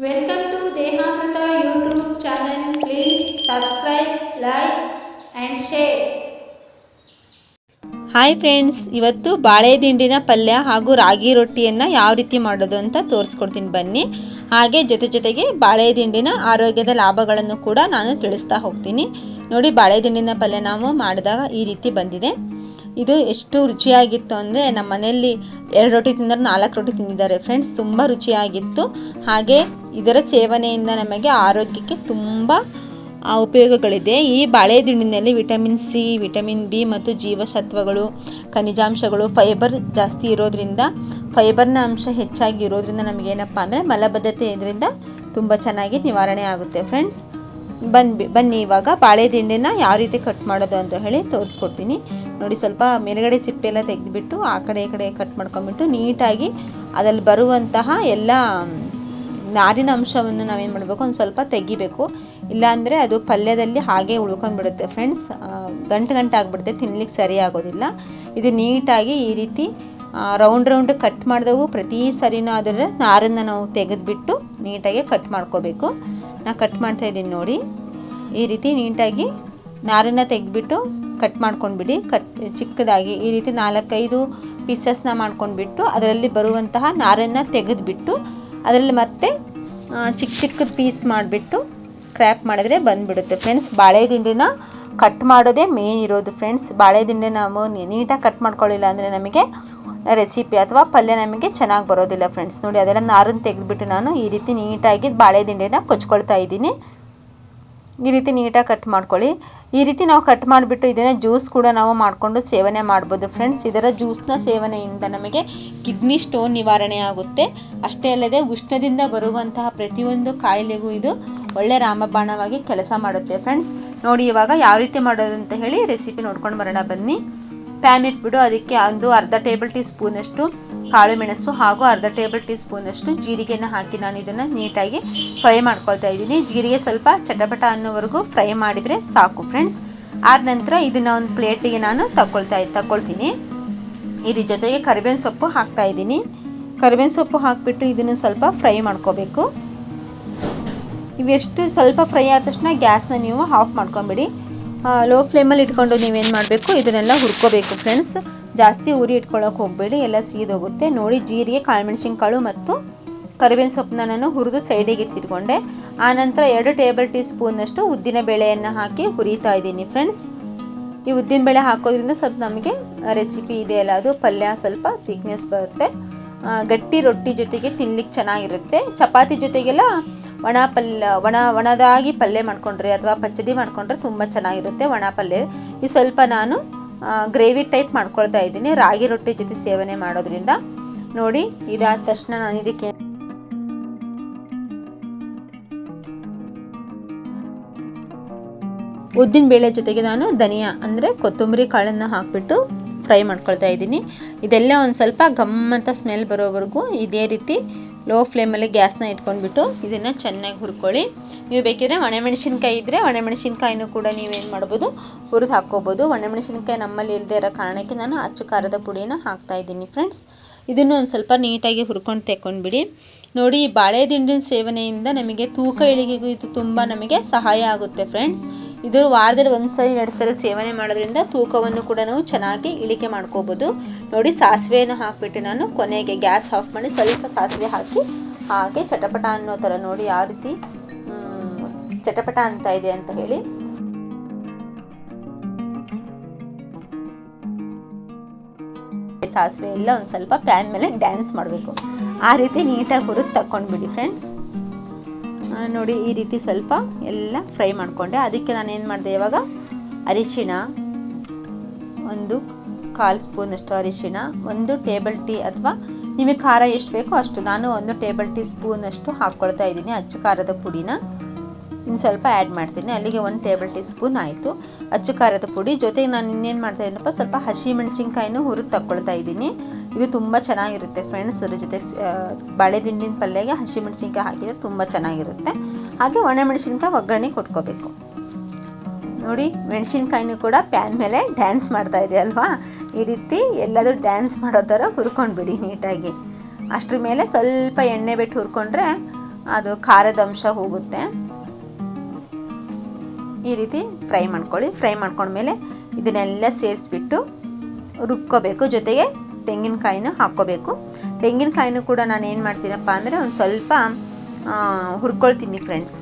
Welcome to Dehamrita YouTube channel. Please subscribe, like and share. Hi friends, ಇವತ್ತು ಬಾಳೆ ದಿಂಡಿನ ಪಲ್ಯ ಹಾಗೂ ರಾಗಿ ರೊಟ್ಟಿಯನ್ನು ಯಾವ ರೀತಿ ಮಾಡೋದು ಅಂತ ತೋರಿಸ್ಕೊಡ್ತೀನಿ ಬನ್ನಿ. ಹಾಗೆ ಜೊತೆಗೆ ಬಾಳೆ ದಿಂಡಿನ ಆರೋಗ್ಯದ ಲಾಭಗಳನ್ನು ಕೂಡ ನಾನು ತಿಳಿಸ್ತಾ ಹೋಗ್ತೀನಿ. ನೋಡಿ, ಬಾಳೆ ದಿಂಡಿನ ಪಲ್ಯ ನಾವು ಮಾಡಿದಾಗ ಈ ರೀತಿ ಬಂದಿದೆ. ಇದು ಎಷ್ಟು ರುಚಿಯಾಗಿತ್ತು ಅಂದರೆ ನಮ್ಮ ಮನೆಯಲ್ಲಿ 2 ರೊಟ್ಟಿ ತಿಂದರೆ 4 ರೊಟ್ಟಿ ತಿಂದಿದ್ದಾರೆ ಫ್ರೆಂಡ್ಸ್. ತುಂಬ ರುಚಿಯಾಗಿತ್ತು. ಹಾಗೆ ಇದರ ಸೇವನೆಯಿಂದ ನಮಗೆ ಆರೋಗ್ಯಕ್ಕೆ ತುಂಬ ಉಪಯೋಗಗಳಿದೆ. ಈ ಬಾಳೆ ದಿಂಡಿನಲ್ಲಿ ವಿಟಮಿನ್ ಸಿ, ವಿಟಮಿನ್ ಬಿ ಮತ್ತು ಜೀವಸತ್ವಗಳು, ಖನಿಜಾಂಶಗಳು, ಫೈಬರ್ ಜಾಸ್ತಿ ಇರೋದ್ರಿಂದ, ಫೈಬರ್ನ ಅಂಶ ಹೆಚ್ಚಾಗಿ ಇರೋದ್ರಿಂದ ನಮಗೇನಪ್ಪ ಅಂದರೆ ಮಲಬದ್ಧತೆ ಇದರಿಂದ ತುಂಬ ಚೆನ್ನಾಗಿ ನಿವಾರಣೆ ಆಗುತ್ತೆ ಫ್ರೆಂಡ್ಸ್. ಬನ್ನಿ ಇವಾಗ ಬಾಳೆ ದಿಂಡಿನ ಯಾವ ರೀತಿ ಕಟ್ ಮಾಡೋದು ಅಂತ ಹೇಳಿ ತೋರಿಸ್ಕೊಡ್ತೀನಿ. ನೋಡಿ, ಸ್ವಲ್ಪ ಮೇಲ್ಗಡೆ ಸಿಪ್ಪೆ ಎಲ್ಲ ತೆಗೆದುಬಿಟ್ಟು ಆ ಕಡೆ ಈ ಕಡೆ ಕಟ್ ಮಾಡ್ಕೊಂಬಿಟ್ಟು ನೀಟಾಗಿ ಅದರಲ್ಲಿ ಬರುವಂತಹ ಎಲ್ಲ ನಾರಿನ ಅಂಶವನ್ನು ನಾವೇನು ಮಾಡಬೇಕು, ಒಂದು ಸ್ವಲ್ಪ ತೆಗಿಬೇಕು. ಇಲ್ಲಾಂದರೆ ಅದು ಪಲ್ಯದಲ್ಲಿ ಹಾಗೆ ಉಳ್ಕೊಂಡ್ಬಿಡುತ್ತೆ ಫ್ರೆಂಡ್ಸ್. ಗಂಟು ಆಗಿಬಿಡುತ್ತೆ, ತಿನ್ಲಿಕ್ಕೆ ಸರಿ ಆಗೋದಿಲ್ಲ. ಇದು ನೀಟಾಗಿ ಈ ರೀತಿ ರೌಂಡ್ ಕಟ್ ಮಾಡಿದವು ಪ್ರತಿ ಸರಿನೂ ಅದರ ನಾರನ್ನು ನಾವು ತೆಗೆದುಬಿಟ್ಟು ನೀಟಾಗಿ ಕಟ್ ಮಾಡ್ಕೋಬೇಕು. ನಾನು ಕಟ್ ಮಾಡ್ತಾಯಿದ್ದೀನಿ ನೋಡಿ. ಈ ರೀತಿ ನೀಟಾಗಿ ನಾರನ್ನು ತೆಗೆದುಬಿಟ್ಟು ಕಟ್ ಮಾಡ್ಕೊಂಡ್ಬಿಡಿ. ಚಿಕ್ಕದಾಗಿ ಈ ರೀತಿ 4-5 ಪೀಸಸ್ನ ಮಾಡ್ಕೊಂಡ್ಬಿಟ್ಟು ಅದರಲ್ಲಿ ಬರುವಂತಹ ನಾರನ್ನು ತೆಗೆದುಬಿಟ್ಟು ಅದರಲ್ಲಿ ಮತ್ತೆ ಚಿಕ್ಕದ ಪೀಸ್ ಮಾಡಿಬಿಟ್ಟು ಕ್ರ್ಯಾಪ್ ಮಾಡಿದ್ರೆ ಬಂದುಬಿಡುತ್ತೆ ಫ್ರೆಂಡ್ಸ್. ಬಾಳೆ ದಿಂಡಿನ ಕಟ್ ಮಾಡೋದೇ ಮೇನ್ ಇರೋದು ಫ್ರೆಂಡ್ಸ್. ಬಾಳೆ ದಿಂಡಿ ನಾವು ನೀಟಾಗಿ ಕಟ್ ಮಾಡ್ಕೊಳ್ಳಿಲ್ಲ ಅಂದರೆ ನಮಗೆ ರೆಸಿಪಿ ಅಥವಾ ಪಲ್ಯ ನಮಗೆ ಚೆನ್ನಾಗಿ ಬರೋದಿಲ್ಲ ಫ್ರೆಂಡ್ಸ್. ನೋಡಿ, ಅದೆಲ್ಲ ನಾರನ್ನು ತೆಗೆದುಬಿಟ್ಟು ನಾನು ಈ ರೀತಿ ನೀಟಾಗಿ ಬಾಳೆ ದಿಂಡಿನ ಕೊಚ್ಕೊಳ್ತಾ ಇದ್ದೀನಿ. ಈ ರೀತಿ ನೀಟಾಗಿ ಕಟ್ ಮಾಡ್ಕೊಳ್ಳಿ. ಈ ರೀತಿ ನಾವು ಕಟ್ ಮಾಡಿಬಿಟ್ಟು ಇದನ್ನು ಜ್ಯೂಸ್ ಕೂಡ ನಾವು ಮಾಡಿಕೊಂಡು ಸೇವನೆ ಮಾಡ್ಬೋದು ಫ್ರೆಂಡ್ಸ್. ಇದರ ಜ್ಯೂಸ್ನ ಸೇವನೆಯಿಂದ ನಮಗೆ ಕಿಡ್ನಿ ಸ್ಟೋನ್ ನಿವಾರಣೆ ಆಗುತ್ತೆ. ಅಷ್ಟೇ ಅಲ್ಲದೆ ಉಷ್ಣದಿಂದ ಬರುವಂತಹ ಪ್ರತಿಯೊಂದು ಕಾಯಿಲೆಗೂ ಇದು ಒಳ್ಳೆ ರಾಮಬಾಣವಾಗಿ ಕೆಲಸ ಮಾಡುತ್ತೆ ಫ್ರೆಂಡ್ಸ್. ನೋಡಿ, ಇವಾಗ ಯಾವ ರೀತಿ ಮಾಡೋದು ಅಂತ ಹೇಳಿ ರೆಸಿಪಿ ನೋಡ್ಕೊಂಡು ಬರೋಣ ಬನ್ನಿ. ಪ್ಯಾನ್ ಇಟ್ಬಿಟ್ಟು ಅದಕ್ಕೆ ಒಂದು ಅರ್ಧ ಟೇಬಲ್ ಟೀ ಸ್ಪೂನಷ್ಟು ಕಾಳು ಮೆಣಸು ಹಾಗೂ ಅರ್ಧ ಟೇಬಲ್ ಟೀ ಸ್ಪೂನಷ್ಟು ಜೀರಿಗೆನ ಹಾಕಿ ನಾನು ಇದನ್ನು ನೀಟಾಗಿ ಫ್ರೈ ಮಾಡ್ಕೊಳ್ತಾ ಇದ್ದೀನಿ. ಜೀರಿಗೆ ಸ್ವಲ್ಪ ಚಟಪಟ ಅನ್ನೋವರೆಗೂ ಫ್ರೈ ಮಾಡಿದರೆ ಸಾಕು ಫ್ರೆಂಡ್ಸ್. ಆದ ನಂತರ ಇದನ್ನು ಒಂದು ಪ್ಲೇಟಿಗೆ ನಾನು ತಗೊಳ್ತೀನಿ. ಇದ್ರ ಜೊತೆಗೆ ಕರಿಬೇವಿನ ಸೊಪ್ಪು ಹಾಕ್ತಾ ಇದ್ದೀನಿ. ಕರಿಬೇವಿನ ಸೊಪ್ಪು ಹಾಕಿಬಿಟ್ಟು ಇದನ್ನು ಸ್ವಲ್ಪ ಫ್ರೈ ಮಾಡ್ಕೋಬೇಕು. ಇವೆಷ್ಟು ಸ್ವಲ್ಪ ಫ್ರೈ ಆದ ತಕ್ಷಣ ಗ್ಯಾಸ್ನ ನೀವು ಆಫ್ ಮಾಡ್ಕೊಂಬಿಡಿ. ಲೋ ಫ್ಲೇಮಲ್ಲಿ ಇಟ್ಕೊಂಡು ನೀವೇನು ಮಾಡಬೇಕು, ಇದನ್ನೆಲ್ಲ ಹುರ್ಕೋಬೇಕು ಫ್ರೆಂಡ್ಸ್. ಜಾಸ್ತಿ ಉರಿ ಇಟ್ಕೊಳ್ಳೋಕೆ ಹೋಗಬೇಡಿ, ಎಲ್ಲ ಸೀದೋಗುತ್ತೆ. ನೋಡಿ, ಜೀರಿಗೆ, ಕಾಳುಮೆಣಸಿನಕಾಳು ಮತ್ತು ಕರಿಬೇವಿನ ಸೊಪ್ಪನ್ನ ನಾನು ಹುರಿದು ಸೈಡಿಗೆ ಎತ್ತಿಟ್ಕೊಂಡೆ. ಆನಂತರ 2 ಟೇಬಲ್ ಟೀ ಸ್ಪೂನಷ್ಟು ಉದ್ದಿನ ಬೇಳೆಯನ್ನು ಹಾಕಿ ಹುರಿತಾ ಇದ್ದೀನಿ ಫ್ರೆಂಡ್ಸ್. ಈ ಉದ್ದಿನ ಬೇಳೆ ಹಾಕೋದ್ರಿಂದ ಸ್ವಲ್ಪ ನಮಗೆ ರೆಸಿಪಿ ಇದೆಯಲ್ಲ, ಅದು ಪಲ್ಯ ಸ್ವಲ್ಪ ಥಿಕ್ನೆಸ್ ಬರುತ್ತೆ. ಗಟ್ಟಿ ರೊಟ್ಟಿ ಜೊತೆಗೆ ತಿನ್ಲಿಕ್ಕೆ ಚೆನ್ನಾಗಿರುತ್ತೆ. ಚಪಾತಿ ಜೊತೆಗೆಲ್ಲ ಒಣದಾಗಿ ಪಲ್ಯ ಮಾಡಿಕೊಂಡ್ರೆ ಅಥವಾ ಪಚ್ಚಡಿ ಮಾಡಿಕೊಂಡ್ರೆ ತುಂಬ ಚೆನ್ನಾಗಿರುತ್ತೆ ಒಣ ಪಲ್ಯ. ಈ ಸ್ವಲ್ಪ ನಾನು ಗ್ರೇವಿ ಟೈಪ್ ಮಾಡ್ಕೊಳ್ತಾ ಇದ್ದೀನಿ ರಾಗಿ ರೊಟ್ಟಿ ಜೊತೆ ಸೇವನೆ ಮಾಡೋದ್ರಿಂದ. ನೋಡಿ, ಇದಾದ ತಕ್ಷಣ ನಾನು ಇದಕ್ಕೆ ಉದ್ದಿನ ಬೇಳೆ ಜೊತೆಗೆ ನಾನು ಧನಿಯಾ ಅಂದರೆ ಕೊತ್ತಂಬರಿ ಕಾಳನ್ನು ಹಾಕಿಬಿಟ್ಟು ಫ್ರೈ ಮಾಡ್ಕೊಳ್ತಾ ಇದ್ದೀನಿ. ಇದೆಲ್ಲ ಒಂದು ಸ್ವಲ್ಪ ಗಮ್ಮಂತ ಸ್ಮೆಲ್ ಬರೋವರೆಗೂ ಇದೇ ರೀತಿ ಲೋ ಫ್ಲೇಮಲ್ಲಿ ಗ್ಯಾಸ್ನ ಇಟ್ಕೊಂಡ್ಬಿಟ್ಟು ಇದನ್ನು ಚೆನ್ನಾಗಿ ಹುರ್ಕೊಳ್ಳಿ. ನೀವು ಬೇಕಿದ್ರೆ ಒಣಮೆಣಸಿನ್ಕಾಯಿ ಇದ್ದರೆ ಒಣಮೆಣಸಿನ್ಕಾಯಿನೂ ಕೂಡ ನೀವೇನು ಮಾಡ್ಬೋದು, ಹುರಿದು ಹಾಕ್ಕೋಬೋದು. ಒಣಮೆಣಸಿನ್ಕಾಯಿ ನಮ್ಮಲ್ಲಿ ಇಲ್ಲದೆ ಇರೋ ಕಾರಣಕ್ಕೆ ನಾನು ಅಚ್ಚ ಖಾರದ ಪುಡಿನ ಹಾಕ್ತಾಯಿದ್ದೀನಿ ಫ್ರೆಂಡ್ಸ್. ಇದನ್ನು ಒಂದು ಸ್ವಲ್ಪ ನೀಟಾಗಿ ಹುರ್ಕೊಂಡು ತೆಕ್ಕೊಂಡ್ಬಿಡಿ. ನೋಡಿ, ಬಾಳೆ ದಿಂಡಿನ ಸೇವನೆಯಿಂದ ನಮಗೆ ತೂಕ ಇಳಿಕೆಗೂ ಇದು ತುಂಬ ನಮಗೆ ಸಹಾಯ ಆಗುತ್ತೆ ಫ್ರೆಂಡ್ಸ್. ಇದು ವಾರದಲ್ಲಿ 1 ಸರಿ 2 ಸರಿ ಸೇವನೆ ಮಾಡೋದ್ರಿಂದ ತೂಕವನ್ನು ಕೂಡ ನಾವು ಚೆನ್ನಾಗಿ ಇಳಿಕೆ ಮಾಡ್ಕೋಬೋದು. ನೋಡಿ, ಸಾಸಿವೆಯನ್ನು ಹಾಕಿಬಿಟ್ಟು ನಾನು ಕೊನೆಗೆ ಗ್ಯಾಸ್ ಆಫ್ ಮಾಡಿ ಸ್ವಲ್ಪ ಸಾಸಿವೆ ಹಾಕಿ ಹಾಗೆ ಚಟಪಟ ಅನ್ನೋ ಥರ ನೋಡಿ ಯಾವ ರೀತಿ ಚಟಪಟ ಅಂತ ಇದೆ ಅಂತ ಹೇಳಿ. ಸಾಸಿವೆ ಎಲ್ಲ ಒಂದು ಸ್ವಲ್ಪ ಪ್ಯಾನ್ ಮೇಲೆ ಡ್ಯಾನ್ಸ್ ಮಾಡಬೇಕು. ಆ ರೀತಿ ನೀಟಾಗಿ ಹುರಿದು ತಗೊಂಡ್ಬಿಡಿ ಫ್ರೆಂಡ್ಸ್. ನೋಡಿ, ಈ ರೀತಿ ಸ್ವಲ್ಪ ಎಲ್ಲ ಫ್ರೈ ಮಾಡಿಕೊಂಡೆ. ಅದಕ್ಕೆ ನಾನು ಏನು ಮಾಡಿದೆ, ಇವಾಗ ಅರಿಶಿಣ, 1/4 ಸ್ಪೂನಷ್ಟು ಅರಿಶಿಣ, 1 ಟೇಬಲ್ ಟೀ ಅಥವಾ ನಿಮಗೆ ಖಾರ ಎಷ್ಟು ಬೇಕೋ ಅಷ್ಟು, ನಾನು 1 ಟೇಬಲ್ ಟೀ ಸ್ಪೂನಷ್ಟು ಹಾಕ್ಕೊಳ್ತಾ ಇದ್ದೀನಿ ಅಚ್ಚ ಖಾರದ ಪುಡಿನ. ಇನ್ನು ಸ್ವಲ್ಪ ಆ್ಯಡ್ ಮಾಡ್ತೀನಿ. ಅಲ್ಲಿಗೆ 1 ಟೇಬಲ್ ಟೀ ಸ್ಪೂನ್ ಆಯಿತು ಅಚ್ಚ ಖಾರದ ಪುಡಿ. ಜೊತೆಗೆ ನಾನು ಇನ್ನೇನು ಮಾಡ್ತಾ ಇದ್ದೀನಪ್ಪ, ಸ್ವಲ್ಪ ಹಸಿ ಮೆಣಸಿನ್ಕಾಯಿನೂ ಹುರಿದು ತಗೊಳ್ತಾ ಇದ್ದೀನಿ. ಇದು ತುಂಬ ಚೆನ್ನಾಗಿರುತ್ತೆ ಫ್ರೆಂಡ್ಸ್. ಅದ್ರ ಜೊತೆ ಬಾಳೆ ದಿಂಡಿನ ಪಲ್ಯಗೆ ಹಸಿ ಮೆಣಸಿನ್ಕಾಯಿ ಹಾಕಿದರೆ ತುಂಬ ಚೆನ್ನಾಗಿರುತ್ತೆ. ಹಾಗೆ ಒಣ ಮೆಣಸಿನ್ಕಾಯಿ ಒಗ್ಗರಣೆ ಕೊಟ್ಕೋಬೇಕು. ನೋಡಿ, ಮೆಣಸಿನ್ಕಾಯಿನೂ ಕೂಡ ಪ್ಯಾನ್ ಮೇಲೆ ಡ್ಯಾನ್ಸ್ ಮಾಡ್ತಾ ಇದೆ ಅಲ್ವಾ. ಈ ರೀತಿ ಎಲ್ಲಾದರೂ ಡ್ಯಾನ್ಸ್ ಮಾಡೋ ಥರ ಹುರ್ಕೊಂಡ್ಬಿಡಿ ನೀಟಾಗಿ. ಅಷ್ಟ್ರ ಮೇಲೆ ಸ್ವಲ್ಪ ಎಣ್ಣೆ ಬಿಟ್ಟು ಹುರ್ಕೊಂಡ್ರೆ ಅದು ಖಾರದ ಅಂಶ ಹೋಗುತ್ತೆ. ಈ ರೀತಿ ಫ್ರೈ ಮಾಡ್ಕೊಳ್ಳಿ. ಫ್ರೈ ಮಾಡ್ಕೊಂಡ್ಮೇಲೆ ಇದನ್ನೆಲ್ಲ ಸೇರಿಸ್ಬಿಟ್ಟು ರುಬ್ಕೋಬೇಕು. ಜೊತೆಗೆ ತೆಂಗಿನಕಾಯಿನ ಹಾಕ್ಕೋಬೇಕು. ತೆಂಗಿನಕಾಯಿನೂ ಕೂಡ ನಾನು ಏನು ಮಾಡ್ತೀನಪ್ಪ ಅಂದರೆ ಒಂದು ಸ್ವಲ್ಪ ಹುರ್ಕೊಳ್ತೀನಿ ಫ್ರೆಂಡ್ಸ್.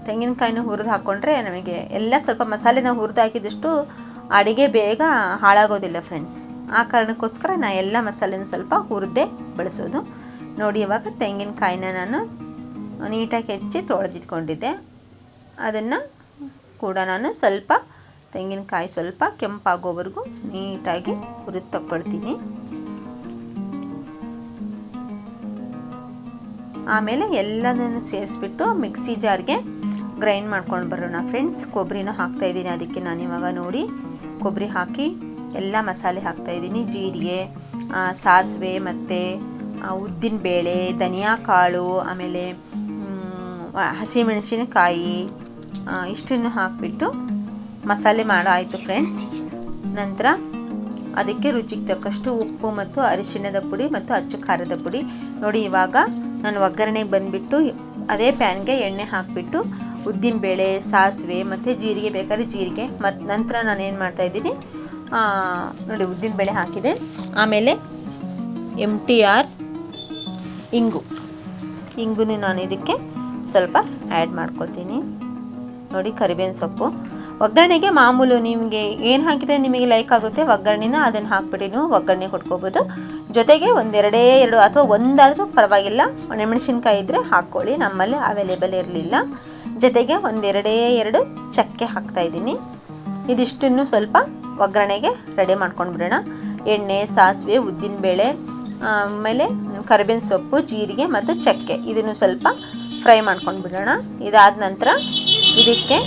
ತೆಂಗಿನಕಾಯಿನೂ ಹುರಿದು ಹಾಕ್ಕೊಂಡ್ರೆ ನಮಗೆ ಎಲ್ಲ ಸ್ವಲ್ಪ ಮಸಾಲೆನ ಹುರಿದು ಹಾಕಿದಷ್ಟು ಅಡುಗೆ ಬೇಗ ಹಾಳಾಗೋದಿಲ್ಲ ಫ್ರೆಂಡ್ಸ್. ಆ ಕಾರಣಕ್ಕೋಸ್ಕರ ನಾನು ಎಲ್ಲ ಮಸಾಲೆನ ಸ್ವಲ್ಪ ಹುರಿದೇ ಬಳಸೋದು. ನೋಡಿ, ಇವಾಗ ತೆಂಗಿನಕಾಯಿನ ನಾನು ನೀಟಾಗಿ ಹೆಚ್ಚಿ ತೊಳೆದಿಟ್ಕೊಂಡಿದ್ದೆ. ಅದನ್ನು ಕೂಡ ನಾನು ಸ್ವಲ್ಪ ತೆಂಗಿನಕಾಯಿ ಸ್ವಲ್ಪ ಕೆಂಪಾಗೋವರೆಗೂ ನೀಟಾಗಿ ಹುರಿದು ತಗೊಳ್ತೀನಿ. ಆಮೇಲೆ ಎಲ್ಲದನ್ನು ಸೇರಿಸ್ಬಿಟ್ಟು ಮಿಕ್ಸಿ ಜಾರ್ಗೆ ಗ್ರೈಂಡ್ ಮಾಡ್ಕೊಂಡು ಬರೋಣ ಫ್ರೆಂಡ್ಸ್. ಕೊಬ್ಬರಿನೂ ಹಾಕ್ತಾಯಿದ್ದೀನಿ. ಅದಕ್ಕೆ ನಾನಿವಾಗ ನೋಡಿ ಕೊಬ್ಬರಿ ಹಾಕಿ ಎಲ್ಲ ಮಸಾಲೆ ಹಾಕ್ತಾಯಿದ್ದೀನಿ. ಜೀರಿಗೆ, ಸಾಸಿವೆ ಮತ್ತು ಉದ್ದಿನಬೇಳೆ, ಧನಿಯಾ ಕಾಳು, ಆಮೇಲೆ ಹಸಿಮೆಣಸಿನಕಾಯಿ ಇಷ್ಟನ್ನು ಹಾಕಿಬಿಟ್ಟು ಮಸಾಲೆ ಮಾಡಾಯಿತು ಫ್ರೆಂಡ್ಸ್. ನಂತರ ಅದಕ್ಕೆ ರುಚಿಗೆ ತಕ್ಕಷ್ಟು ಉಪ್ಪು ಮತ್ತು ಅರಿಶಿಣದ ಪುಡಿ ಮತ್ತು ಅಚ್ಚ ಖಾರದ ಪುಡಿ. ನೋಡಿ, ಇವಾಗ ನಾನು ಒಗ್ಗರಣೆಗೆ ಬಂದುಬಿಟ್ಟು ಅದೇ ಪ್ಯಾನ್ಗೆ ಎಣ್ಣೆ ಹಾಕಿಬಿಟ್ಟು ಉದ್ದಿನಬೇಳೆ, ಸಾಸಿವೆ ಮತ್ತು ಜೀರಿಗೆ ಬೇಕಾದ್ರೆ ಜೀರಿಗೆ ಮತ್ತು ನಂತರ ನಾನು ಏನು ಮಾಡ್ತಾಯಿದ್ದೀನಿ ನೋಡಿ, ಉದ್ದಿನಬೇಳೆ ಹಾಕಿದೆ. ಆಮೇಲೆ MTR ಇಂಗು ನಾನು ಇದಕ್ಕೆ ಸ್ವಲ್ಪ ಆ್ಯಡ್ ಮಾಡ್ಕೊಳ್ತೀನಿ. ನೋಡಿ, ಕರಿಬೇವಿನ ಸೊಪ್ಪು. ಒಗ್ಗರಣೆಗೆ ಮಾಮೂಲು ನಿಮಗೆ ಏನು ಹಾಕಿದರೆ ನಿಮಗೆ ಲೈಕ್ ಆಗುತ್ತೆ ಒಗ್ಗರಣೆನ ಅದನ್ನು ಹಾಕ್ಬಿಟ್ಟು ನೀವು ಒಗ್ಗರಣೆ ಕೊಟ್ಕೋಬೋದು. ಜೊತೆಗೆ ಒಂದೆರಡು ಅಥವಾ ಒಂದಾದರೂ ಪರವಾಗಿಲ್ಲ, ಒಣಮೆಣಸಿನ್ಕಾಯಿ ಇದ್ದರೆ ಹಾಕ್ಕೊಳ್ಳಿ. ನಮ್ಮಲ್ಲಿ ಅವೈಲೇಬಲ್ ಇರಲಿಲ್ಲ. ಜೊತೆಗೆ ಒಂದೆರಡು ಚಕ್ಕೆ ಹಾಕ್ತಾಯಿದ್ದೀನಿ. ಇದಿಷ್ಟನ್ನು ಸ್ವಲ್ಪ ಒಗ್ಗರಣೆಗೆ ರೆಡಿ ಮಾಡ್ಕೊಂಡು ಬಿಡೋಣ. ಎಣ್ಣೆ, ಸಾಸಿವೆ, ಉದ್ದಿನಬೇಳೆ, ಆಮೇಲೆ ಕರಿಬೇವಿನ ಸೊಪ್ಪು, ಜೀರಿಗೆ ಮತ್ತು ಚಕ್ಕೆ ಇದನ್ನು ಸ್ವಲ್ಪ ಫ್ರೈ ಮಾಡ್ಕೊಂಡು ಬಿಡೋಣ. ಇದಾದ ನಂತರ ಇದಕ್ಕೆ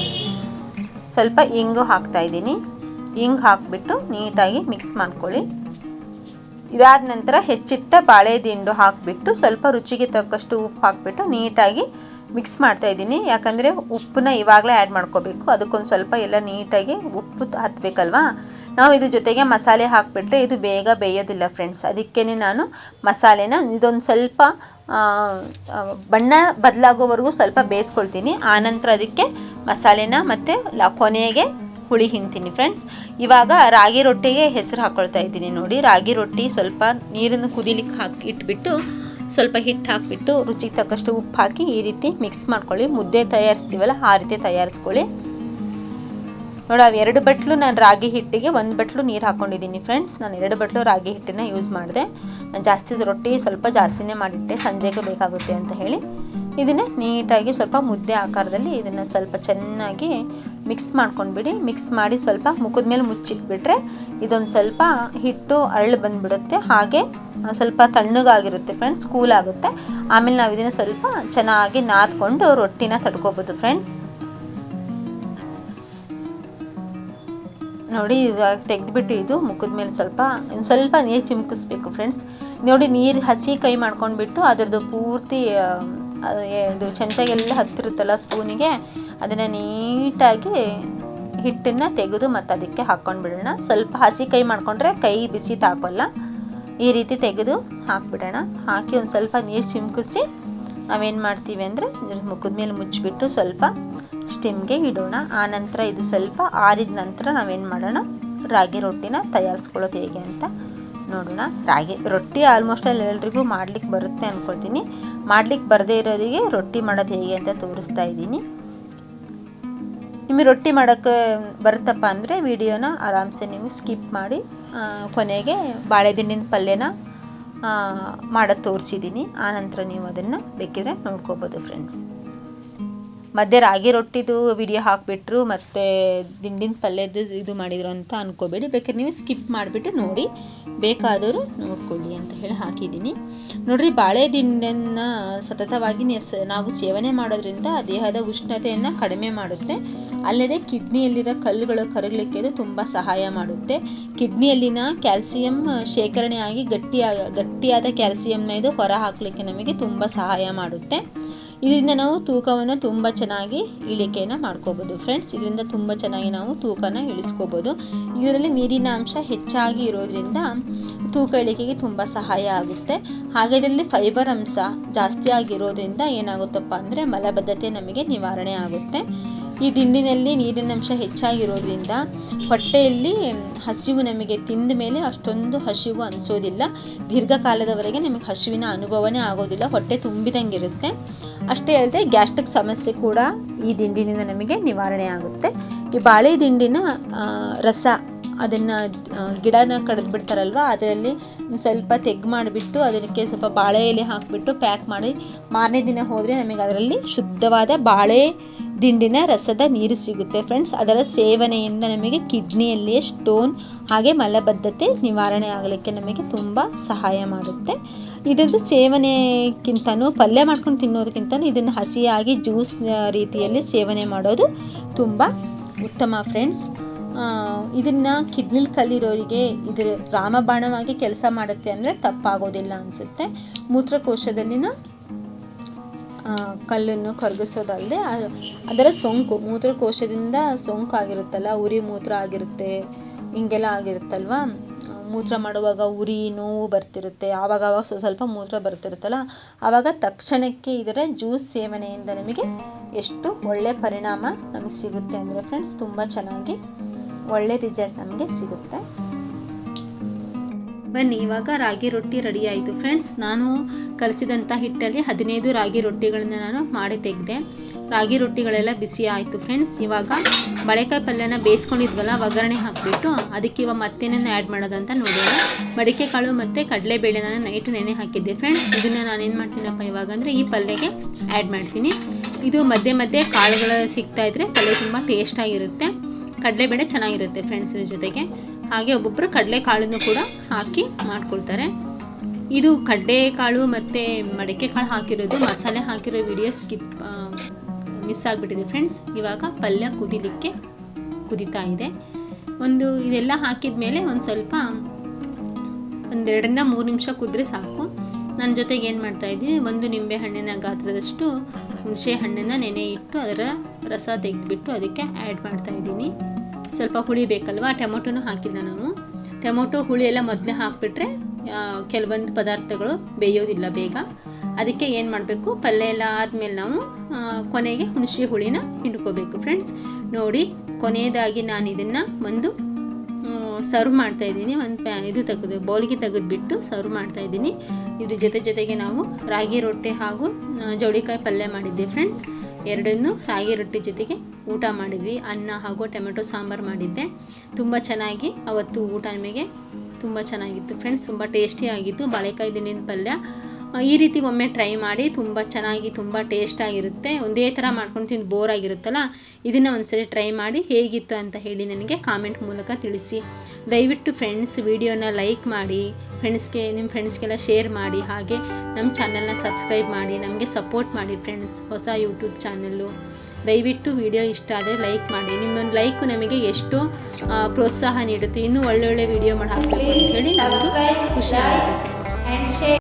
ಸ್ವಲ್ಪ ಇಂಗು ಹಾಕ್ತಾಯಿದ್ದೀನಿ. ಇಂಗು ಹಾಕಿಬಿಟ್ಟು ನೀಟಾಗಿ ಮಿಕ್ಸ್ ಮಾಡ್ಕೊಳ್ಳಿ. ಇದಾದ ನಂತರ ಹೆಚ್ಚಿಟ್ಟ ಬಾಳೆ ದಿಂಡು ಹಾಕಿಬಿಟ್ಟು ಸ್ವಲ್ಪ ರುಚಿಗೆ ತಕ್ಕಷ್ಟು ಉಪ್ಪು ಹಾಕಿಬಿಟ್ಟು ನೀಟಾಗಿ ಮಿಕ್ಸ್ ಮಾಡ್ತಾಯಿದ್ದೀನಿ. ಯಾಕಂದರೆ ಉಪ್ಪನ್ನ ಇವಾಗಲೇ ಆ್ಯಡ್ ಮಾಡ್ಕೋಬೇಕು. ಅದಕ್ಕೊಂದು ಸ್ವಲ್ಪ ಎಲ್ಲ ನೀಟಾಗಿ ಉಪ್ಪು ಹತ್ತಬೇಕಲ್ವಾ. ನಾವು ಇದ್ರ ಜೊತೆಗೆ ಮಸಾಲೆ ಹಾಕಿಬಿಟ್ರೆ ಇದು ಬೇಗ ಬೇಯೋದಿಲ್ಲ ಫ್ರೆಂಡ್ಸ್. ಅದಕ್ಕೇ ನಾನು ಮಸಾಲೆನ ಇದೊಂದು ಸ್ವಲ್ಪ ಬಣ್ಣ ಬದಲಾಗೋವರೆಗೂ ಸ್ವಲ್ಪ ಬೇಯಿಸ್ಕೊಳ್ತೀನಿ. ಆನಂತರ ಅದಕ್ಕೆ ಮಸಾಲೆನ ಮತ್ತು ಕೊನೆಗೆ ಹುಳಿ ಹಿಂಡ್ತೀನಿ ಫ್ರೆಂಡ್ಸ್. ಇವಾಗ ರಾಗಿ ರೊಟ್ಟಿಗೆ ಹೆಸರು ಹಾಕ್ಕೊಳ್ತಾ ಇದ್ದೀನಿ. ನೋಡಿ, ರಾಗಿ ರೊಟ್ಟಿ ಸ್ವಲ್ಪ ನೀರನ್ನು ಕುದಿಲಿಕ್ಕೆ ಇಟ್ಬಿಟ್ಟು ಸ್ವಲ್ಪ ಹಿಟ್ಟು ಹಾಕಿಬಿಟ್ಟು ರುಚಿಗೆ ತಕ್ಕಷ್ಟು ಉಪ್ಪು ಹಾಕಿ ಈ ರೀತಿ ಮಿಕ್ಸ್ ಮಾಡ್ಕೊಳ್ಳಿ. ಮುದ್ದೆ ತಯಾರಿಸ್ತೀವಲ್ಲ ಆ ರೀತಿ ತಯಾರಿಸ್ಕೊಳ್ಳಿ. ನೋಡಿ, ಅವು 2 ಬಟ್ಲು ನಾನು ರಾಗಿ ಹಿಟ್ಟಿಗೆ 1 ಬಟ್ಲು ನೀರು ಹಾಕ್ಕೊಂಡಿದ್ದೀನಿ ಫ್ರೆಂಡ್ಸ್. ನಾನು 2 ಬಟ್ಲು ರಾಗಿ ಹಿಟ್ಟನ್ನು ಯೂಸ್ ಮಾಡಿದೆ. ನಾನು ರೊಟ್ಟಿ ಸ್ವಲ್ಪ ಜಾಸ್ತಿನೇ ಮಾಡಿಟ್ಟೆ, ಸಂಜೆಗೆ ಬೇಕಾಗುತ್ತೆ ಅಂತ ಹೇಳಿ. ಇದನ್ನು ನೀಟಾಗಿ ಸ್ವಲ್ಪ ಮುದ್ದೆ ಆಕಾರದಲ್ಲಿ ಇದನ್ನು ಸ್ವಲ್ಪ ಚೆನ್ನಾಗಿ ಮಿಕ್ಸ್ ಮಾಡ್ಕೊಂಡ್ಬಿಡಿ. ಮಿಕ್ಸ್ ಮಾಡಿ ಸ್ವಲ್ಪ ಮುಖದ ಮೇಲೆ ಮುಚ್ಚಿಟ್ಬಿಟ್ರೆ ಇದೊಂದು ಸ್ವಲ್ಪ ಹಿಟ್ಟು ಅರಳು ಬಂದುಬಿಡುತ್ತೆ. ಹಾಗೆ ಸ್ವಲ್ಪ ತಣ್ಣಗಾಗಿರುತ್ತೆ ಫ್ರೆಂಡ್ಸ್, ಕೂಲ್ ಆಗುತ್ತೆ. ಆಮೇಲೆ ನಾವು ಇದನ್ನು ಸ್ವಲ್ಪ ಚೆನ್ನಾಗಿ ನಾದ್ಕೊಂಡು ರೊಟ್ಟಿನ ತಡ್ಕೋಬೋದು ಫ್ರೆಂಡ್ಸ್. ನೋಡಿ, ತೆಗೆದುಬಿಟ್ಟು ಇದು ಮುಖದ ಮೇಲೆ ಸ್ವಲ್ಪ ನೀರು ಚಿಮ್ಕಿಸ್ಬೇಕು ಫ್ರೆಂಡ್ಸ್. ನೋಡಿ, ನೀರು ಹಸಿ ಕೈ ಮಾಡ್ಕೊಂಡ್ಬಿಟ್ಟು ಅದರದ್ದು ಪೂರ್ತಿ ಇದು ಚಮಚಗೆಲ್ಲ ಹತ್ತಿರುತ್ತಲ್ಲ ಸ್ಪೂನಿಗೆ, ಅದನ್ನು ನೀಟಾಗಿ ಹಿಟ್ಟನ್ನು ತೆಗೆದು ಮತ್ತು ಅದಕ್ಕೆ ಹಾಕ್ಕೊಂಡು ಬಿಡೋಣ. ಸ್ವಲ್ಪ ಹಸಿ ಕೈ ಮಾಡಿಕೊಂಡ್ರೆ ಕೈ ಬಿಸಿ ತಾಕೋಲ್ಲ. ಈ ರೀತಿ ತೆಗೆದು ಹಾಕಿಬಿಡೋಣ. ಹಾಕಿ ಒಂದು ಸ್ವಲ್ಪ ನೀರು ಚಿಮ್ಕಿಸಿ ನಾವೇನು ಮಾಡ್ತೀವಿ ಅಂದರೆ ಮುಖದ ಮೇಲೆ ಮುಚ್ಚಿಬಿಟ್ಟು ಸ್ವಲ್ಪ ಸ್ಟಿಮ್ಗೆ ಇಡೋಣ. ಆನಂತರ ಇದು ಸ್ವಲ್ಪ ಆರಿದ ನಂತರ ನಾವೇನು ಮಾಡೋಣ, ರಾಗಿ ರೊಟ್ಟಿನ ತಯಾರಿಸ್ಕೊಳ್ಳೋದು ಹೇಗೆ ಅಂತ ನೋಡೋಣ. ರಾಗಿ ರೊಟ್ಟಿ ಆಲ್ಮೋಸ್ಟ್ ಎಲ್ಲರಿಗೂ ಮಾಡ್ಲಿಕ್ಕೆ ಬರುತ್ತೆ ಅಂದ್ಕೊಳ್ತೀನಿ. ಮಾಡ್ಲಿಕ್ಕೆ ಬರದೇ ಇರೋರಿಗೆ ರೊಟ್ಟಿ ಮಾಡೋದು ಹೇಗೆ ಅಂತ ತೋರಿಸ್ತಾ ಇದ್ದೀನಿ. ನಿಮಗೆ ರೊಟ್ಟಿ ಮಾಡೋಕ್ಕೆ ಬರುತ್ತಪ್ಪ ಅಂದರೆ ವಿಡಿಯೋನ ಆರಾಮ್ಸೆ ನೀವು ಸ್ಕಿಪ್ ಮಾಡಿ ಕೊನೆಗೆ ಬಾಳೆದಿಂಡಿನ ಪಲ್ಯನ ಮಾಡೋದು ತೋರಿಸಿದ್ದೀನಿ. ಆನಂತರ ನೀವು ಅದನ್ನು ಬೇಕಿದ್ರೆ ನೋಡ್ಕೋಬೋದು ಫ್ರೆಂಡ್ಸ್. ಮಧ್ಯೆ ರಾಗಿ ರೊಟ್ಟಿದು ವಿಡಿಯೋ ಹಾಕಿಬಿಟ್ರು ಮತ್ತು ದಿಂಡಿನ ಪಲ್ಯದ್ದು ಇದು ಮಾಡಿದ್ರು ಅಂತ ಅಂದ್ಕೋಬೇಡಿ. ಬೇಕಾದ್ರೆ ನೀವು ಸ್ಕಿಪ್ ಮಾಡಿಬಿಟ್ಟು ನೋಡಿ, ಬೇಕಾದವರು ನೋಡ್ಕೊಳ್ಳಿ ಅಂತ ಹೇಳಿ ಹಾಕಿದ್ದೀನಿ. ನೋಡಿರಿ, ಬಾಳೆ ದಿಂಡನ್ನು ಸತತವಾಗಿ ನಾವು ಸೇವನೆ ಮಾಡೋದ್ರಿಂದ ದೇಹದ ಉಷ್ಣತೆಯನ್ನು ಕಡಿಮೆ ಮಾಡುತ್ತೆ. ಅಲ್ಲದೆ ಕಿಡ್ನಿಯಲ್ಲಿರೋ ಕಲ್ಲುಗಳು ಕರಗಲಿಕ್ಕೆ ಇದು ತುಂಬ ಸಹಾಯ ಮಾಡುತ್ತೆ. ಕಿಡ್ನಿಯಲ್ಲಿನ ಕ್ಯಾಲ್ಸಿಯಂ ಶೇಖರಣೆಯಾಗಿ ಗಟ್ಟಿಯಾದ ಕ್ಯಾಲ್ಸಿಯಂನ ಇದು ಹೊರ ಹಾಕಲಿಕ್ಕೆ ನಮಗೆ ತುಂಬ ಸಹಾಯ ಮಾಡುತ್ತೆ. ಇದರಿಂದ ನಾವು ತೂಕವನ್ನು ತುಂಬ ಚೆನ್ನಾಗಿ ಇಳಿಕೆಯನ್ನು ಮಾಡ್ಕೋಬೋದು ಫ್ರೆಂಡ್ಸ್. ಇದರಿಂದ ತುಂಬ ಚೆನ್ನಾಗಿ ನಾವು ತೂಕನ ಇಳಿಸ್ಕೋಬೋದು. ಇದರಲ್ಲಿ ನೀರಿನ ಅಂಶ ಹೆಚ್ಚಾಗಿ ಇರೋದ್ರಿಂದ ತೂಕ ಇಳಿಕೆಗೆ ತುಂಬ ಸಹಾಯ ಆಗುತ್ತೆ. ಹಾಗೆ ಇದರಲ್ಲಿ ಫೈಬರ್ ಅಂಶ ಜಾಸ್ತಿ ಆಗಿರೋದ್ರಿಂದ ಏನಾಗುತ್ತಪ್ಪ ಅಂದರೆ ಮಲಬದ್ಧತೆ ನಮಗೆ ನಿವಾರಣೆ ಆಗುತ್ತೆ. ಈ ದಿಂಡಿನಲ್ಲಿ ನೀರಿನಂಶ ಹೆಚ್ಚಾಗಿರೋದ್ರಿಂದ ಹೊಟ್ಟೆಯಲ್ಲಿ ಹಸಿವು ನಮಗೆ ತಿಂದ ಮೇಲೆ ಅಷ್ಟೊಂದು ಹಸಿವು ಅನಿಸೋದಿಲ್ಲ. ದೀರ್ಘಕಾಲದವರೆಗೆ ನಮಗೆ ಹಸಿವಿನ ಅನುಭವನೇ ಆಗೋದಿಲ್ಲ, ಹೊಟ್ಟೆ ತುಂಬಿದಂಗಿರುತ್ತೆ. ಅಷ್ಟೇ ಅಲ್ಲದೆ ಗ್ಯಾಸ್ಟ್ರಿಕ್ ಸಮಸ್ಯೆ ಕೂಡ ಈ ದಿಂಡಿನಿಂದ ನಮಗೆ ನಿವಾರಣೆ ಆಗುತ್ತೆ. ಈ ಬಾಳೆ ದಿಂಡಿನ ರಸ ಅದನ್ನು ಗಿಡನ ಕಡಿದು ಬಿಡ್ತಾರಲ್ವ, ಅದರಲ್ಲಿ ಸ್ವಲ್ಪ ತೆಗ್ ಮಾಡಿಬಿಟ್ಟು ಅದಕ್ಕೆ ಸ್ವಲ್ಪ ಬಾಳೆ ಎಲೆ ಹಾಕಿಬಿಟ್ಟು ಪ್ಯಾಕ್ ಮಾಡಿ ಮಾರನೇ ದಿನ ಹೋದರೆ ನಮಗೆ ಅದರಲ್ಲಿ ಶುದ್ಧವಾದ ಬಾಳೆ ದಿಂಡಿನ ರಸದ ನೀರು ಸಿಗುತ್ತೆ ಫ್ರೆಂಡ್ಸ್. ಅದರ ಸೇವನೆಯಿಂದ ನಮಗೆ ಕಿಡ್ನಿಯಲ್ಲಿಯೇ ಸ್ಟೋನ್ ಹಾಗೆ ಮಲಬದ್ಧತೆ ನಿವಾರಣೆ ಆಗಲಿಕ್ಕೆ ನಮಗೆ ತುಂಬ ಸಹಾಯ ಮಾಡುತ್ತೆ. ಇದರದ್ದು ಸೇವನೆಗಿಂತನೂ ಪಲ್ಯ ಮಾಡ್ಕೊಂಡು ತಿನ್ನೋದಕ್ಕಿಂತನೂ ಇದನ್ನು ಹಸಿಯಾಗಿ ಜ್ಯೂಸ್ ರೀತಿಯಲ್ಲಿ ಸೇವನೆ ಮಾಡೋದು ತುಂಬ ಉತ್ತಮ ಫ್ರೆಂಡ್ಸ್. ಇದನ್ನು ಕಿಡ್ನಿಲಿ ಕಲ್ಲಿರೋರಿಗೆ ಇದರ ರಾಮಬಾಣವಾಗಿ ಕೆಲಸ ಮಾಡುತ್ತೆ ಅಂದರೆ ತಪ್ಪಾಗೋದಿಲ್ಲ ಅನಿಸುತ್ತೆ. ಮೂತ್ರಕೋಶದಲ್ಲಿನ ಕಲ್ಲನ್ನು ಕರಗಿಸೋದಲ್ಲದೆ ಅದರ ಸೋಂಕು ಮೂತ್ರಕೋಶದಿಂದ ಸೋಂಕು ಆಗಿರುತ್ತಲ್ಲ, ಉರಿ ಮೂತ್ರ ಆಗಿರುತ್ತೆ, ಹಿಂಗೆಲ್ಲ ಆಗಿರುತ್ತಲ್ವ, ಮೂತ್ರ ಮಾಡುವಾಗ ಉರಿ ನೋವು ಬರ್ತಿರುತ್ತೆ, ಆವಾಗ ಸ್ವಲ್ಪ ಮೂತ್ರ ಬರ್ತಿರುತ್ತಲ್ಲ, ಆವಾಗ ತಕ್ಷಣಕ್ಕೆ ಇದರ ಜ್ಯೂಸ್ ಸೇವನೆಯಿಂದ ನಮಗೆ ಎಷ್ಟು ಒಳ್ಳೆಯ ಪರಿಣಾಮ ನಮಗೆ ಸಿಗುತ್ತೆ ಅಂದರೆ ಫ್ರೆಂಡ್ಸ್, ತುಂಬ ಚೆನ್ನಾಗಿ ಒಳ್ಳೆ ರಿಸಲ್ಟ್ ನಮಗೆ ಸಿಗುತ್ತೆ. ಬನ್ನಿ ಇವಾಗ ರಾಗಿ ರೊಟ್ಟಿ ರೆಡಿ ಆಯಿತು ಫ್ರೆಂಡ್ಸ್. ನಾನು ಕಲಸಿದಂಥ ಹಿಟ್ಟಲ್ಲಿ 15 ರಾಗಿ ರೊಟ್ಟಿಗಳನ್ನ ನಾನು ಮಾಡಿ ತೆಗೆದೆ. ರಾಗಿ ರೊಟ್ಟಿಗಳೆಲ್ಲ ಬಿಸಿ ಆಯಿತು ಫ್ರೆಂಡ್ಸ್. ಇವಾಗ ಬಾಳೆಕಾಯಿ ಪಲ್ಯನ ಬೇಯಿಸ್ಕೊಂಡಿದ್ವಲ್ಲ, ಒಗ್ಗರಣೆ ಹಾಕಿಬಿಟ್ಟು ಅದಕ್ಕೆ ಇವಾಗ ಮತ್ತೇನೇನು ಆ್ಯಡ್ ಮಾಡೋದಂತ ನೋಡೋಣ. ಮಡಿಕೆ ಕಾಳು ಮತ್ತು ಕಡಲೆಬೇಳೆ ನಾನು ನೈಟ್ ನೆನೆ ಹಾಕಿದ್ದೆ ಫ್ರೆಂಡ್ಸ್. ಇದನ್ನು ನಾನೇನು ಮಾಡ್ತೀನಪ್ಪ ಇವಾಗ ಅಂದರೆ ಈ ಪಲ್ಯಗೆ ಆ್ಯಡ್ ಮಾಡ್ತೀನಿ. ಇದು ಮಧ್ಯೆ ಮಧ್ಯೆ ಕಾಳುಗಳು ಸಿಗ್ತಾಯಿದ್ರೆ ಪಲ್ಯ ತುಂಬ ಟೇಸ್ಟಾಗಿರುತ್ತೆ. ಕಡಲೆಬೇಳೆ ಚೆನ್ನಾಗಿರುತ್ತೆ ಫ್ರೆಂಡ್ಸ್ ಇದ್ರ ಜೊತೆಗೆ. ಹಾಗೆ ಒಬ್ಬೊಬ್ಬರು ಕಡಲೆಕಾಳನ್ನು ಕೂಡ ಹಾಕಿ ಮಾಡ್ಕೊಳ್ತಾರೆ. ಇದು ಕಡಲೆಕಾಳು ಮತ್ತು ಮಡಿಕೆ ಕಾಳು ಹಾಕಿರೋದು, ಮಸಾಲೆ ಹಾಕಿರೋ ವಿಡಿಯೋ ಮಿಸ್ ಆಗಿಬಿಟ್ಟಿದೆ ಫ್ರೆಂಡ್ಸ್. ಇವಾಗ ಪಲ್ಯ ಕುದೀತಾ ಇದೆ. ಇದೆಲ್ಲ ಹಾಕಿದ ಮೇಲೆ ಒಂದು ಸ್ವಲ್ಪ 2 ರಿಂದ 3 ನಿಮಿಷ ಕುದ್ರೆ ಸಾಕು. ನನ್ನ ಜೊತೆಗೆ ಏನು ಮಾಡ್ತಾಯಿದ್ದೀನಿ, 1 ನಿಂಬೆ ಹಣ್ಣಿನ ಗಾತ್ರದಷ್ಟು ಹುಣಸೆ ಹಣ್ಣನ್ನು ನೆನೆ ಇಟ್ಟು ಅದರ ರಸ ತೆಗೆದುಬಿಟ್ಟು ಅದಕ್ಕೆ ಆ್ಯಡ್ ಮಾಡ್ತಾಯಿದ್ದೀನಿ. ಸ್ವಲ್ಪ ಹುಳಿ ಬೇಕಲ್ವ, ಟೊಮೊಟೊನೂ ಹಾಕಿಲ್ಲ ನಾವು. ಟೊಮೊಟೊ ಹುಳಿ ಎಲ್ಲ ಮೊದಲೇ ಹಾಕಿಬಿಟ್ರೆ ಕೆಲವೊಂದು ಪದಾರ್ಥಗಳು ಬೇಯೋದಿಲ್ಲ ಬೇಗ. ಅದಕ್ಕೆ ಏನು ಮಾಡಬೇಕು, ಪಲ್ಯ ಎಲ್ಲ ಆದಮೇಲೆ ನಾವು ಕೊನೆಗೆ ಹುಣಸೆ ಹುಳಿನ ಹಿಂಡ್ಕೋಬೇಕು ಫ್ರೆಂಡ್ಸ್. ನೋಡಿ ಕೊನೆಯದಾಗಿ ನಾನು ಇದನ್ನು ಒಂದು ಸರ್ವ್ ಮಾಡ್ತಾಯಿದ್ದೀನಿ. ಒಂದು ಬೌಲಿಗೆ ತೆಗೆದುಬಿಟ್ಟು ಸರ್ವ್ ಮಾಡ್ತಾಯಿದ್ದೀನಿ. ಇದ್ರ ಜೊತೆಗೆ ನಾವು ರಾಗಿ ರೊಟ್ಟಿ ಹಾಗೂ ಜವಳಿಕಾಯಿ ಪಲ್ಯ ಮಾಡಿದ್ದೆ ಫ್ರೆಂಡ್ಸ್. ಎರಡನ್ನೂ ರಾಗಿ ರೊಟ್ಟಿ ಜೊತೆಗೆ ಊಟ ಮಾಡಿದ್ವಿ. ಅನ್ನ ಹಾಗೂ ಟೊಮೆಟೊ ಸಾಂಬಾರು ಮಾಡಿದ್ದೆ. ತುಂಬ ಚೆನ್ನಾಗಿ ಅವತ್ತು ಊಟ ನಮಗೆ ತುಂಬ ಚೆನ್ನಾಗಿತ್ತು ಫ್ರೆಂಡ್ಸ್. ತುಂಬ ಟೇಸ್ಟಿಯಾಗಿತ್ತು ಬಾಳೆಕಾಯಿ ದಿಂಡಿನ ಪಲ್ಯ. ಈ ರೀತಿ ಒಮ್ಮೆ ಟ್ರೈ ಮಾಡಿ, ತುಂಬ ಚೆನ್ನಾಗಿ ತುಂಬ ಟೇಸ್ಟಾಗಿರುತ್ತೆ. ಒಂದೇ ಥರ ಮಾಡ್ಕೊಂಡು ತಿಂದು ಬೋರ್ ಆಗಿರುತ್ತಲ್ಲ, ಇದನ್ನು ಒಂದ್ಸರಿ ಟ್ರೈ ಮಾಡಿ ಹೇಗಿತ್ತು ಅಂತ ಹೇಳಿ ನನಗೆ ಕಾಮೆಂಟ್ ಮೂಲಕ ತಿಳಿಸಿ. ದಯವಿಟ್ಟು ಫ್ರೆಂಡ್ಸ್ ವಿಡಿಯೋನ ಲೈಕ್ ಮಾಡಿ, ನಿಮ್ಮ ಫ್ರೆಂಡ್ಸ್ಗೆಲ್ಲ ಶೇರ್ ಮಾಡಿ, ಹಾಗೆ ನಮ್ಮ ಚಾನಲ್ನ ಸಬ್ಸ್ಕ್ರೈಬ್ ಮಾಡಿ, ನಮಗೆ ಸಪೋರ್ಟ್ ಮಾಡಿ ಫ್ರೆಂಡ್ಸ್. ಹೊಸ ಯೂಟ್ಯೂಬ್ ಚಾನಲ್ಲು. ದಯವಿಟ್ಟು ವಿಡಿಯೋ ಇಷ್ಟ ಆದರೆ ಲೈಕ್ ಮಾಡಿ. ನಿಮ್ಮ ಲೈಕು ನಮಗೆ ಎಷ್ಟೋ ಪ್ರೋತ್ಸಾಹ ನೀಡುತ್ತೆ, ಇನ್ನೂ ಒಳ್ಳೊಳ್ಳೆ ವಿಡಿಯೋ ಮಾಡಿ ಹಾಕಬೇಕು ಅಂತ ಹೇಳಿ ನಮಗೂ ಖುಷಿ ಆಗುತ್ತೆ ಫ್ರೆಂಡ್ಸ್.